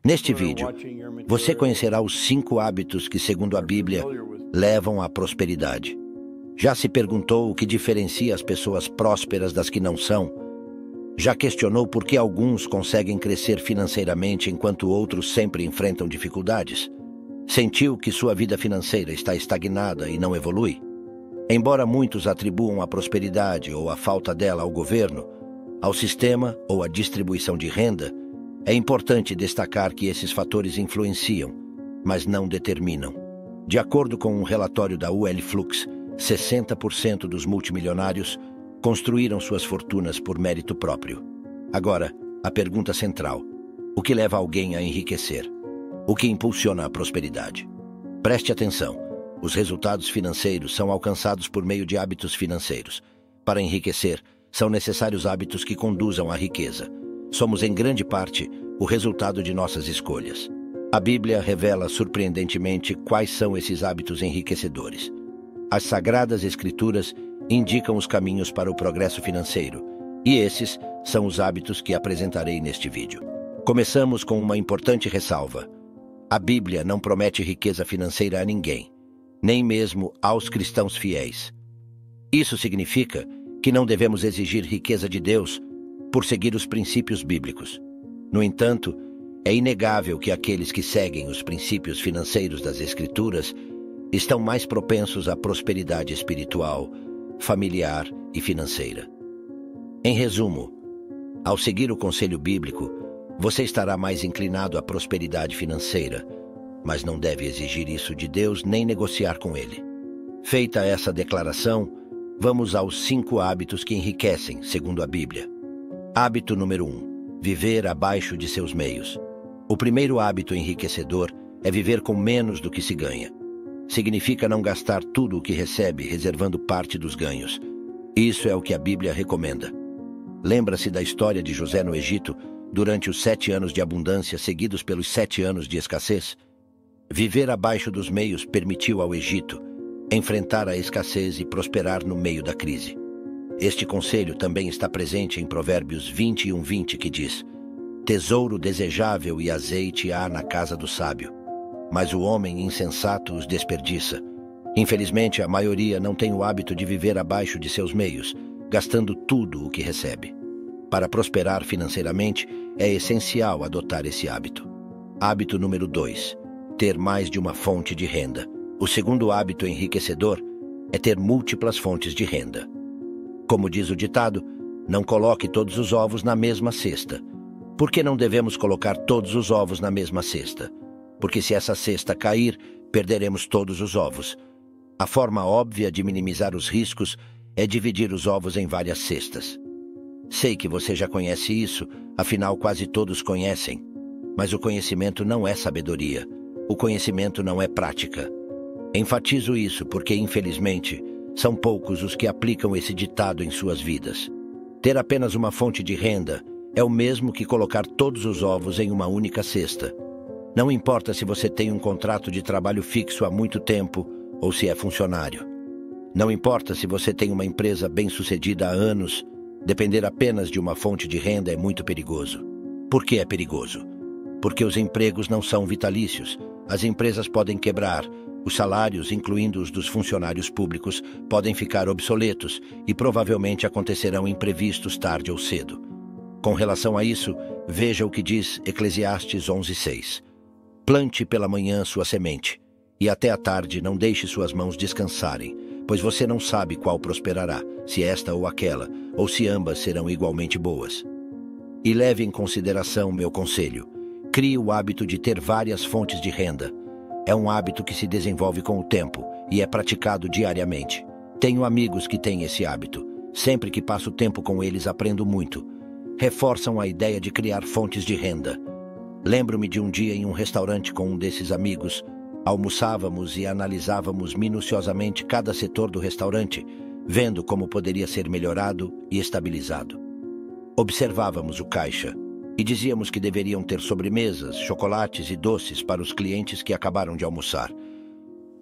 Neste vídeo, você conhecerá os 5 hábitos que, segundo a Bíblia, levam à prosperidade. Já se perguntou o que diferencia as pessoas prósperas das que não são? Já questionou por que alguns conseguem crescer financeiramente enquanto outros sempre enfrentam dificuldades? Sentiu que sua vida financeira está estagnada e não evolui? Embora muitos atribuam a prosperidade ou a falta dela ao governo, ao sistema ou à distribuição de renda, é importante destacar que esses fatores influenciam, mas não determinam. De acordo com um relatório da UL Flux, 60% dos multimilionários construíram suas fortunas por mérito próprio. Agora, a pergunta central: o que leva alguém a enriquecer? O que impulsiona a prosperidade? Preste atenção. Os resultados financeiros são alcançados por meio de hábitos financeiros. Para enriquecer, são necessários hábitos que conduzam à riqueza. Somos, em grande parte, o resultado de nossas escolhas. A Bíblia revela surpreendentemente quais são esses hábitos enriquecedores. As Sagradas Escrituras indicam os caminhos para o progresso financeiro, e esses são os hábitos que apresentarei neste vídeo. Começamos com uma importante ressalva. A Bíblia não promete riqueza financeira a ninguém, nem mesmo aos cristãos fiéis. Isso significa que não devemos exigir riqueza de Deus por seguir os princípios bíblicos. No entanto, é inegável que aqueles que seguem os princípios financeiros das Escrituras estão mais propensos à prosperidade espiritual, familiar e financeira. Em resumo, ao seguir o conselho bíblico, você estará mais inclinado à prosperidade financeira, mas não deve exigir isso de Deus nem negociar com Ele. Feita essa declaração, vamos aos 5 hábitos que enriquecem, segundo a Bíblia. Hábito número 1. Viver abaixo de seus meios. O primeiro hábito enriquecedor é viver com menos do que se ganha. Significa não gastar tudo o que recebe, reservando parte dos ganhos. Isso é o que a Bíblia recomenda. Lembra-se da história de José no Egito, durante os 7 anos de abundância seguidos pelos 7 anos de escassez? Viver abaixo dos meios permitiu ao Egito enfrentar a escassez e prosperar no meio da crise. Este conselho também está presente em Provérbios 21:20, que diz: tesouro desejável e azeite há na casa do sábio, mas o homem insensato os desperdiça. Infelizmente, a maioria não tem o hábito de viver abaixo de seus meios, gastando tudo o que recebe. Para prosperar financeiramente, é essencial adotar esse hábito. Hábito número 2. Ter mais de uma fonte de renda. O segundo hábito enriquecedor é ter múltiplas fontes de renda. Como diz o ditado, não coloque todos os ovos na mesma cesta. Por que não devemos colocar todos os ovos na mesma cesta? Porque se essa cesta cair, perderemos todos os ovos. A forma óbvia de minimizar os riscos é dividir os ovos em várias cestas. Sei que você já conhece isso, afinal quase todos conhecem. Mas o conhecimento não é sabedoria. O conhecimento não é prática. Enfatizo isso porque, infelizmente, são poucos os que aplicam esse ditado em suas vidas. Ter apenas uma fonte de renda é o mesmo que colocar todos os ovos em uma única cesta. Não importa se você tem um contrato de trabalho fixo há muito tempo ou se é funcionário. Não importa se você tem uma empresa bem-sucedida há anos, depender apenas de uma fonte de renda é muito perigoso. Por que é perigoso? Porque os empregos não são vitalícios. As empresas podem quebrar. Os salários, incluindo os dos funcionários públicos, podem ficar obsoletos e provavelmente acontecerão imprevistos tarde ou cedo. Com relação a isso, veja o que diz Eclesiastes 11:6. Plante pela manhã sua semente, e até à tarde não deixe suas mãos descansarem, pois você não sabe qual prosperará, se esta ou aquela, ou se ambas serão igualmente boas. E leve em consideração meu conselho. Crie o hábito de ter várias fontes de renda. É um hábito que se desenvolve com o tempo e é praticado diariamente. Tenho amigos que têm esse hábito. Sempre que passo tempo com eles, aprendo muito. Reforçam a ideia de criar fontes de renda. Lembro-me de um dia em um restaurante com um desses amigos. Almoçávamos e analisávamos minuciosamente cada setor do restaurante, vendo como poderia ser melhorado e estabilizado. Observávamos o caixa e dizíamos que deveriam ter sobremesas, chocolates e doces para os clientes que acabaram de almoçar.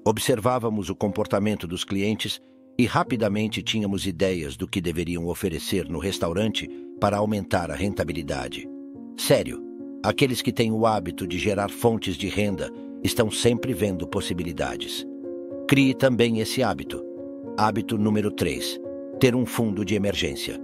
Observávamos o comportamento dos clientes e rapidamente tínhamos ideias do que deveriam oferecer no restaurante para aumentar a rentabilidade. Sério, Aqueles que têm o hábito de gerar fontes de renda estão sempre vendo possibilidades. Crie também esse hábito. Hábito número 3. Ter um fundo de emergência.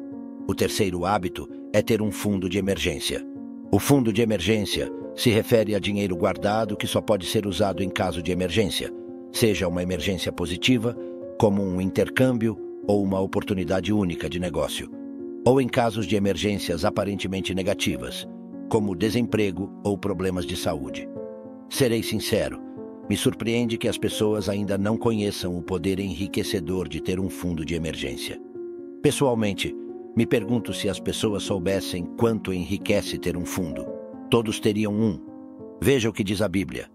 O terceiro hábito é ter um fundo de emergência. O fundo de emergência se refere a dinheiro guardado que só pode ser usado em caso de emergência, seja uma emergência positiva, como um intercâmbio ou uma oportunidade única de negócio, ou em casos de emergências aparentemente negativas, como desemprego ou problemas de saúde. Serei sincero, me surpreende que as pessoas ainda não conheçam o poder enriquecedor de ter um fundo de emergência. Pessoalmente, me pergunto se as pessoas soubessem quanto enriquece ter um fundo. Todos teriam um. Veja o que diz a Bíblia.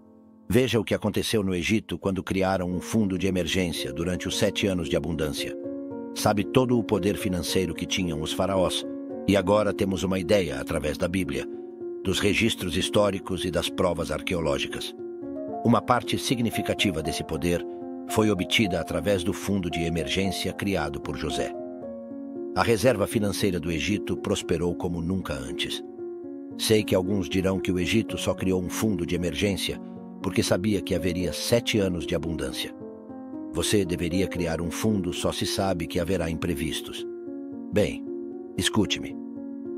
Veja o que aconteceu no Egito quando criaram um fundo de emergência durante os 7 anos de abundância. Sabe todo o poder financeiro que tinham os faraós, e agora temos uma ideia, através da Bíblia, dos registros históricos e das provas arqueológicas. Uma parte significativa desse poder foi obtida através do fundo de emergência criado por José. A reserva financeira do Egito prosperou como nunca antes. Sei que alguns dirão que o Egito só criou um fundo de emergência porque sabia que haveria 7 anos de abundância. Você deveria criar um fundo só se sabe que haverá imprevistos. Bem, escute-me.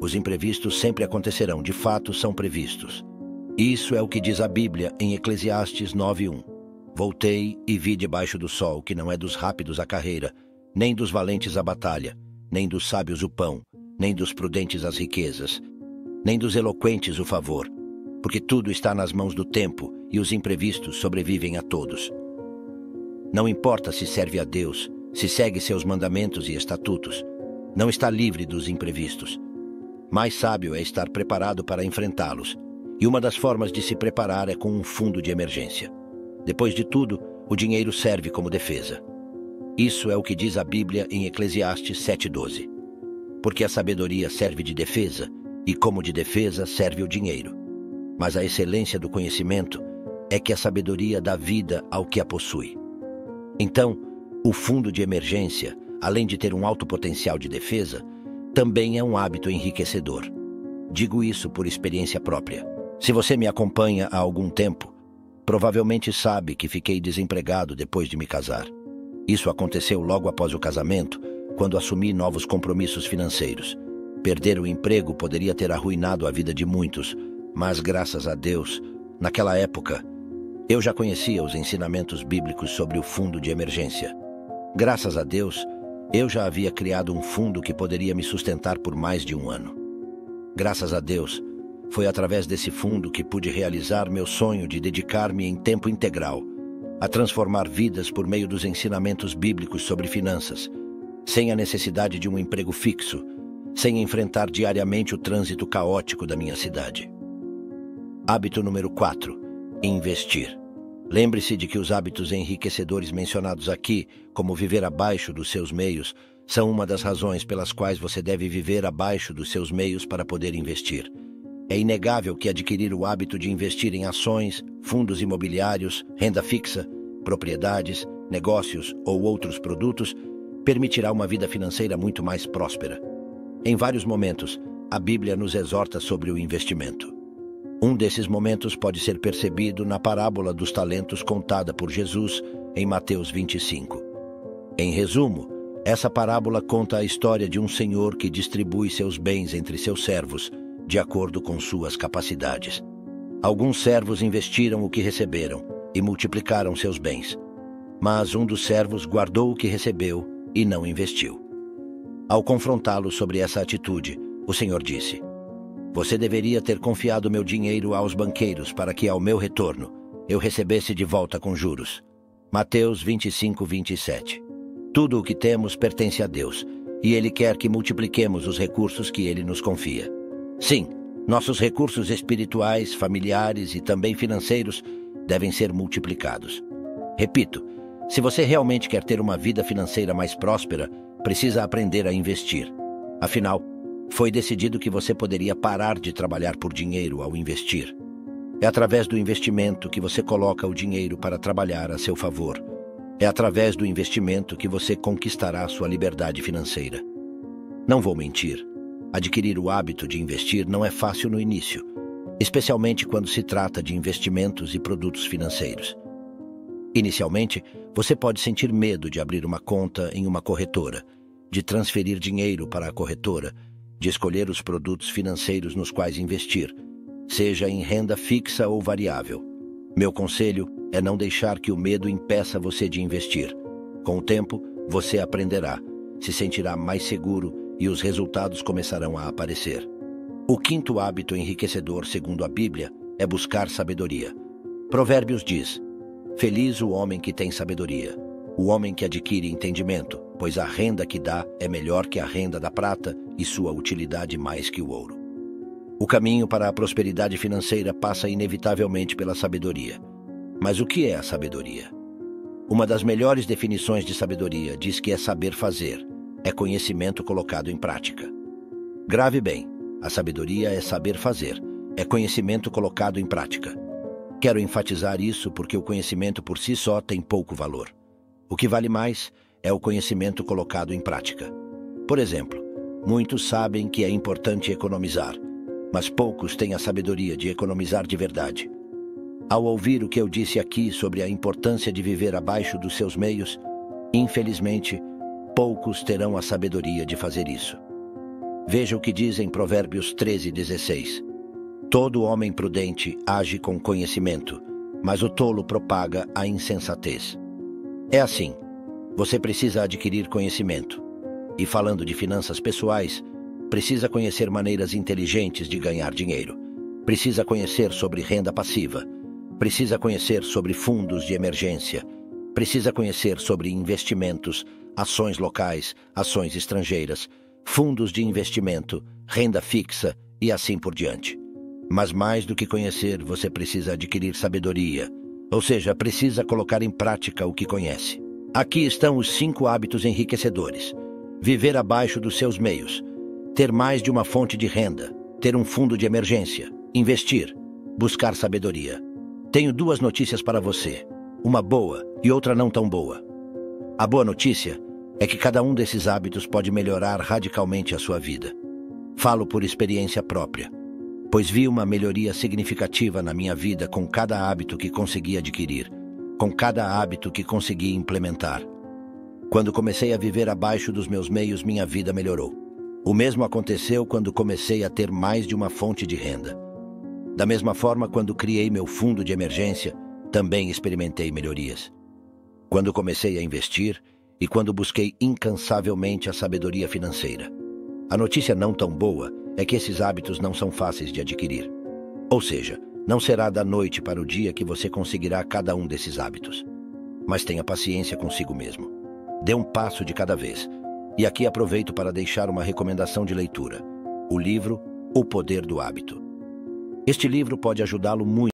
Os imprevistos sempre acontecerão, de fato são previstos. Isso é o que diz a Bíblia em Eclesiastes 9:1. Voltei e vi debaixo do sol que não é dos rápidos a carreira, nem dos valentes a batalha, nem dos sábios o pão, nem dos prudentes as riquezas, nem dos eloquentes o favor, porque tudo está nas mãos do tempo e os imprevistos sobrevivem a todos. Não importa se serve a Deus, se segue seus mandamentos e estatutos, não está livre dos imprevistos. Mais sábio é estar preparado para enfrentá-los, e uma das formas de se preparar é com um fundo de emergência. Depois de tudo, o dinheiro serve como defesa. Isso é o que diz a Bíblia em Eclesiastes 7:12. Porque a sabedoria serve de defesa, e como de defesa serve o dinheiro. Mas a excelência do conhecimento é que a sabedoria dá vida ao que a possui. Então, o fundo de emergência, além de ter um alto potencial de defesa, também é um hábito enriquecedor. Digo isso por experiência própria. Se você me acompanha há algum tempo, provavelmente sabe que fiquei desempregado depois de me casar. Isso aconteceu logo após o casamento, quando assumi novos compromissos financeiros. Perder o emprego poderia ter arruinado a vida de muitos, mas graças a Deus, naquela época, eu já conhecia os ensinamentos bíblicos sobre o fundo de emergência. Graças a Deus, eu já havia criado um fundo que poderia me sustentar por mais de um ano. Graças a Deus, foi através desse fundo que pude realizar meu sonho de dedicar-me em tempo integral a transformar vidas por meio dos ensinamentos bíblicos sobre finanças, sem a necessidade de um emprego fixo, sem enfrentar diariamente o trânsito caótico da minha cidade. Hábito número 4. Investir. Lembre-se de que os hábitos enriquecedores mencionados aqui, como viver abaixo dos seus meios, são uma das razões pelas quais você deve viver abaixo dos seus meios para poder investir. É inegável que adquirir o hábito de investir em ações, fundos imobiliários, renda fixa, propriedades, negócios ou outros produtos permitirá uma vida financeira muito mais próspera. Em vários momentos, a Bíblia nos exorta sobre o investimento. Um desses momentos pode ser percebido na parábola dos talentos contada por Jesus em Mateus 25. Em resumo, essa parábola conta a história de um senhor que distribui seus bens entre seus servos, de acordo com suas capacidades. Alguns servos investiram o que receberam e multiplicaram seus bens, mas um dos servos guardou o que recebeu e não investiu. Ao confrontá-lo sobre essa atitude, o Senhor disse: "Você deveria ter confiado meu dinheiro aos banqueiros para que, ao meu retorno, eu recebesse de volta com juros." Mateus 25:27. Tudo o que temos pertence a Deus, e Ele quer que multipliquemos os recursos que Ele nos confia. Sim, nossos recursos espirituais, familiares e também financeiros devem ser multiplicados. Repito, se você realmente quer ter uma vida financeira mais próspera, precisa aprender a investir. Afinal, foi decidido que você poderia parar de trabalhar por dinheiro ao investir. É através do investimento que você coloca o dinheiro para trabalhar a seu favor. É através do investimento que você conquistará sua liberdade financeira. Não vou mentir. Adquirir o hábito de investir não é fácil no início. especialmente quando se trata de investimentos e produtos financeiros. Inicialmente, você pode sentir medo de abrir uma conta em uma corretora, de transferir dinheiro para a corretora, de escolher os produtos financeiros nos quais investir, seja em renda fixa ou variável. Meu conselho é não deixar que o medo impeça você de investir. Com o tempo, você aprenderá, se sentirá mais seguro e os resultados começarão a aparecer. O quinto hábito enriquecedor, segundo a Bíblia, é buscar sabedoria. Provérbios diz: feliz o homem que tem sabedoria, o homem que adquire entendimento, pois a renda que dá é melhor que a renda da prata e sua utilidade mais que o ouro. O caminho para a prosperidade financeira passa inevitavelmente pela sabedoria. Mas o que é a sabedoria? Uma das melhores definições de sabedoria diz que é saber fazer, é conhecimento colocado em prática. Grave bem, a sabedoria é saber fazer, é conhecimento colocado em prática. Quero enfatizar isso porque o conhecimento por si só tem pouco valor. O que vale mais é o conhecimento colocado em prática. Por exemplo, muitos sabem que é importante economizar, mas poucos têm a sabedoria de economizar de verdade. Ao ouvir o que eu disse aqui sobre a importância de viver abaixo dos seus meios, infelizmente, poucos terão a sabedoria de fazer isso. Veja o que diz em Provérbios 13:16. Todo homem prudente age com conhecimento, mas o tolo propaga a insensatez. É assim, você precisa adquirir conhecimento. E falando de finanças pessoais, precisa conhecer maneiras inteligentes de ganhar dinheiro. Precisa conhecer sobre renda passiva. Precisa conhecer sobre fundos de emergência. Precisa conhecer sobre investimentos, ações locais, ações estrangeiras, fundos de investimento, renda fixa e assim por diante. Mas mais do que conhecer, você precisa adquirir sabedoria, ou seja, precisa colocar em prática o que conhece. Aqui estão os 5 hábitos enriquecedores. Viver abaixo dos seus meios, ter mais de uma fonte de renda, ter um fundo de emergência, investir, buscar sabedoria. Tenho 2 notícias para você, uma boa e outra não tão boa. A boa notícia é que cada um desses hábitos pode melhorar radicalmente a sua vida. Falo por experiência própria, pois vi uma melhoria significativa na minha vida com cada hábito que consegui adquirir, com cada hábito que consegui implementar. Quando comecei a viver abaixo dos meus meios, minha vida melhorou. O mesmo aconteceu quando comecei a ter mais de uma fonte de renda. Da mesma forma, quando criei meu fundo de emergência, também experimentei melhorias. Quando comecei a investir e quando busquei incansavelmente a sabedoria financeira. A notícia não tão boa é que esses hábitos não são fáceis de adquirir. Ou seja, não será da noite para o dia que você conseguirá cada um desses hábitos. Mas tenha paciência consigo mesmo. Dê um passo de cada vez. E aqui aproveito para deixar uma recomendação de leitura. O livro O Poder do Hábito. Este livro pode ajudá-lo muito